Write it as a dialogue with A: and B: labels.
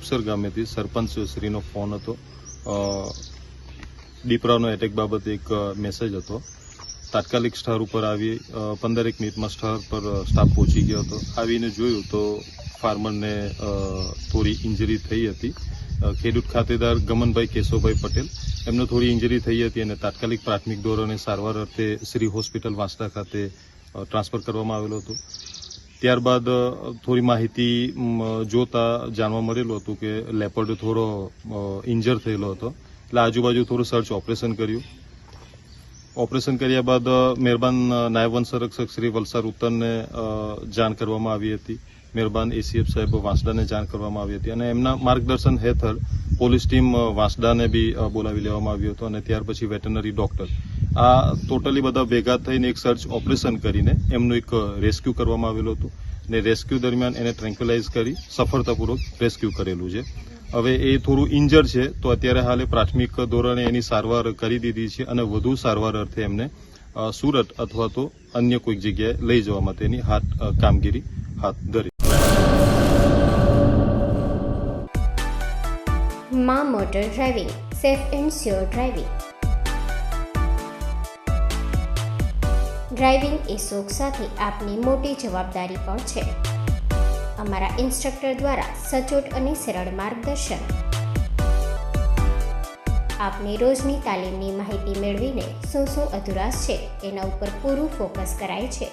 A: રૂપસર ગામેથી સરપંચ શ્રીનો phone હતો. દીપડાનો attack બાબતે એક મેસેજ હતો. તાત્કાલિક સ્થળ ઉપર આવી 15 મિનિટમાં સ્થળ પર સ્ટાફ પહોંચી ગયો હતો. આવીને જોયું તો ફાર્મરને થોડી ઇન્જરી થઈ હતી. ખેડૂત ખાતેદાર ગમનભાઈ કેશવભાઈ પટેલ એમને થોડી ઇન્જરી થઈ હતી અને તાત્કાલિક પ્રાથમિક ધોરણે સારવાર અર્થે શ્રી હોસ્પિટલ વાંસદા ખાતે ટ્રાન્સફર કરવામાં આવેલો હતો. ત્યારબાદ થોડી માહિતી જોતા જાણવા મળેલું હતું કે લેપર્ડ થોડો ઇન્જર થયેલો હતો, એટલે આજુબાજુ થોડું સર્ચ ઓપરેશન કર્યું. ઓપરેશન કર્યા બાદ મહેરબાન નાયબ વન સંરક્ષક શ્રી વલસાડ ઉત્તરને જાણ કરવામાં આવી હતી. મહેરબાન એસીએફ સાહેબ વાંસદાને જાણ કરવામાં આવી હતી અને એમના માર્ગદર્શન હેઠળ પોલીસ ટીમ વાંસદાને બી બોલાવી લેવામાં આવ્યો હતો અને ત્યાર પછી વેટરનરી ડોક્ટર આ ટોટલી બધા ભેગા થઈને એક સર્ચ ઓપરેશન કરીને એમનું એક રેસ્ક્યુ કરવામાં આવેલું હતું અને રેસ્ક્યુ દરમિયાન એને ટ્રેન્ક્યુલાઇઝ કરી સફળતાપૂર્વક રેસ્ક્યુ કરેલું છે. હવે એ થોડું ઇન્જર છે તો અત્યારે હાલે પ્રાથમિક ધોરણે એની સારવાર કરી દીધી છે અને વધુ સારવાર અર્થે એમને સુરત અથવા તો અન્ય કોઈક જગ્યાએ લઈ જવા માટેની કામગીરી હાથ ધરી.
B: માં motor driving, safe and sure driving. Driving એ શોખ સાથે આપની મોટી જવાબદારી પણ છે. અમારા ઇન્સ્ટ્રક્ટર દ્વારા સચોટ અને સરળ માર્ગદર્શન. આપની રોજની તાલીમની માહિતી મેળવીને શું અધુરાશ છે એના ઉપર પૂરું ફોકસ કરાય છે.